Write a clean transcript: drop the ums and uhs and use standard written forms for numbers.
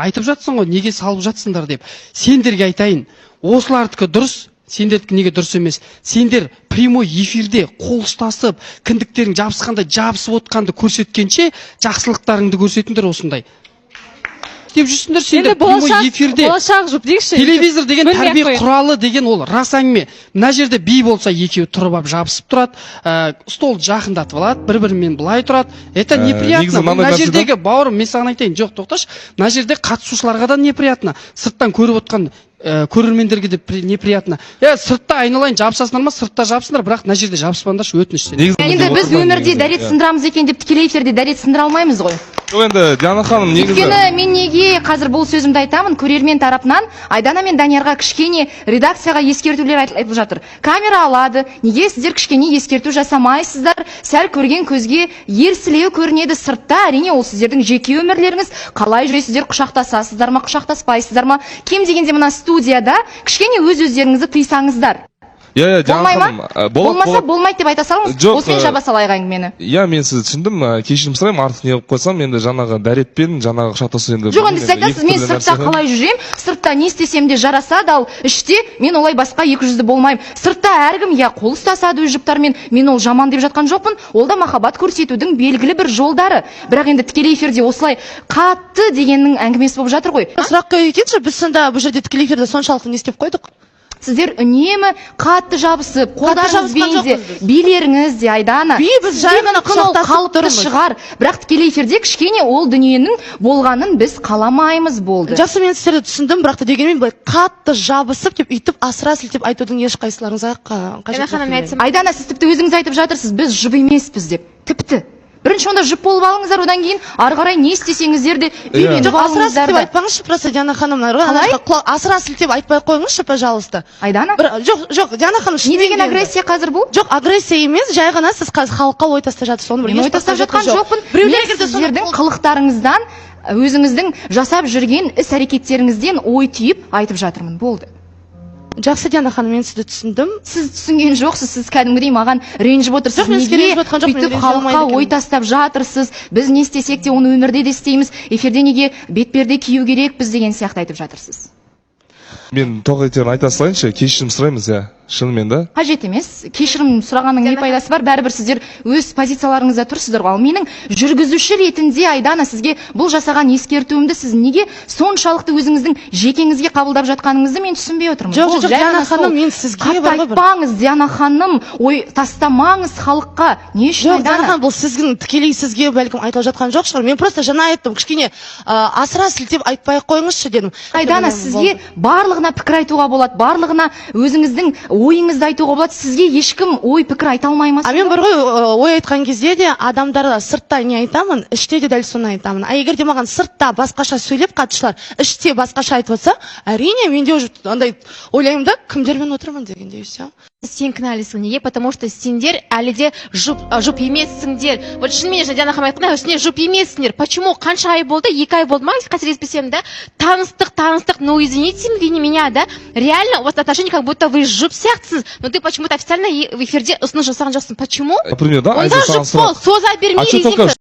Айтып жатсың ғой, неге салып жатсыңдар деп. Сендерге айтайын, осылардікі дұрыс, сендердікі неге дұрыс емес. Сендер прямой эфирде қол ұстасып, кіндіктерің жабысқанда жабысып отқанды көрсеткенше, жақсылықтарыңды көрсетіңдер осындай. Деп жүрсіңдер сендер прямой эфирде. Телевизор деген тәрбие құралы деген ол рас әңгіме. Мына жерде би болса екеуі тұрып алып жабысып тұрады, стол жақындатып алады, бір-бірімен былай тұрады. Это неприятно. Мына жердегі бауырым, мен саған айтайын, жоқ, тоқташы. Мына жерде қатысушыларға да неприятно. Сырттан көріп отқан көрермендерге де неприятно. Сыртта айналайын жабысасыңдар ма, сыртта жабысыңдар, бірақ мына жерде жабыспаңдаршы, өтініш. Енді біз өмірде дәрет сындырамыз екен деп тікелей эфирде дәрет сындыра алмаймыз ғой. Енді Диана ханым негізі. Өйткені мен неге қазір бұл сөзімді айтамын, көрермен тарапынан Айдана мен Даниярға кішкене редакцияға ескертулер айтылып жатыр. Камера алады, неге сіздер кішкене ескерту жасамайсыздар? Сәл көрген көзге ерсілеу көрінеді сыртта, әрине ол сіздердің жеке өмірлеріңіз. Қалай жүресіздер, құшақтасасыздар ма, құшақтаспайсыздар ма? Кем дегенде мына студияда кішкене өз-өздеріңізді тыйсаңыздар. Болмай ма? Болмаса болмайды деп айта салыңыз. Осымен жаба салайық әңгімені. Мен сізді түсіндім. Кешірім сұраймын, артық не қылып қойсам, енді жаңағы дәретпен, жаңағы құшақтасу енді. Жоқ, енді сіз айтасыз, мен сыртта қалай жүрем, сыртта не істесем де жарасады, ал іште мен олай басқа екі жүзді болмаймын. Сыртта әркім қол ұстасады өз жұптарымен, мен ол жаман деп жатқан жоқпын. Ол да махаббат көрсетудің белгілі бір жолдары. Бірақ енді тікелей эфирде осылай қатты дегеннің әңгімесі болып жатыр ғой. Сұрақ қойып біз сонда бұл жерде тікелей эфирде соншалықты не істеп қойдық? Сіздер үнемі қатты жабысып, қолдарыңызбен де, билеріңіз де, Айдана. Біз жай ғана құшақтасып тұрмыз. Шығар. Бірақ тікелей эфирде кішкене ол дүниенің болғанын біз қаламаймыз болды. Жақсы, мен сіздерді түсіндім, бірақ та дегенмен былай қатты жабысып деп үйтіп асыра сілтеп айтудың ешқайсыларыңызға қажет жоқ. Айдана, сіз тіпті өзіңіз айтып жатырсыз, біз жұп емеспіз деп. Тіпті. Бірінші онда жұп болып алыңыздар, одан кейін ары қарай не істесеңіздер де жоқ, асыра сілтеп айтпаңызшы, просто Диана ханым. Асыра сілтеп айтпай қойыңызшы, пожалуйста. Айдана? Жоқ, Диана ханым. Не деген агрессия қазір бұл? Жоқ, агрессия емес, жай ғана сіз қазір халыққа ой тастап жатырсыз. Мен ой тастап жатқан жоқпын. Мен сіздердің қылықтарыңыздан, өзіңіздің жасап жүрген іс-әрекеттеріңізден ой түйіп айтып жатырмын. Болды. Жақсы, Диана ханым, мен сізді түсіндім. Сіз түсінген жоқсыз, сіз кәдімгідей маған ренжіп отырсыз. Неге бүйтіп халыққа ой тастап жатырсыз? Біз не істесек те оны өмірде де істейміз. Эфирде неге бетперде кию керекпіз деген сияқты айтып жатырсыз. Мен тоқ етерін айта салайыншы, кешірім сұраймыз, шынымен да? Қажет емес. Кешірім сұрағанның не пайдасы бар? Бәрібір сіздер өз позицияларыңызда тұрсыздар ғой. Ал менің жүргізуші ретінде, Айдана, сізге бұл жасаған ескертуімді сіз неге соншалықты өзіңіздің жекеңізге қабылдап жатқаныңызды мен түсінбей отырмын. Жоқ, Диана ханым, мен сізге айтпаңыз, Диана ханым, ой тастамаңыз халыққа. Не үшін, Айдана? Жоқ, Диана ханым, бұл сіздің тікелей сізге бәлкім айтылып жатқан жоқ шығар. Мен просто жаңа айттым, кішкене асыра сілтеп айтпай қойыңызшы дедім. Айдана, сізге барлығына пікір айтуға болады, барлығына өзіңіздің ойыңызды айтуға болады, сізге ешкім ой пікір айта алмай ма? Мен бір ой айтқан кезде де адамдарға сыртта не айтамын, іште де дәл соны айтамын. Егер де маған сыртта басқаша сөйлеп қатысушылар, іште басқаша айтып отса, әрине менде уже андай ойлаймын да, кімдермен отырмын дегендей все. Сен кінәлісің неге? Потому что сендер әлі де жұп емессіңдер. Вот шынымен Диана ханым айтқандай, үстіне жұп емессіңдер. Почему? Қанша ай болды? 2 ай болды ма? Қателеспесем, да? Таныстық, но извините меня, да? Реально у вас отношения как будто вы жұп сияқтысыз, но ты почему-то официально в эфирде ұсыныс жасаған жоқсың. Почему? Например, да? Онда жұп бол, соза бермей резинка.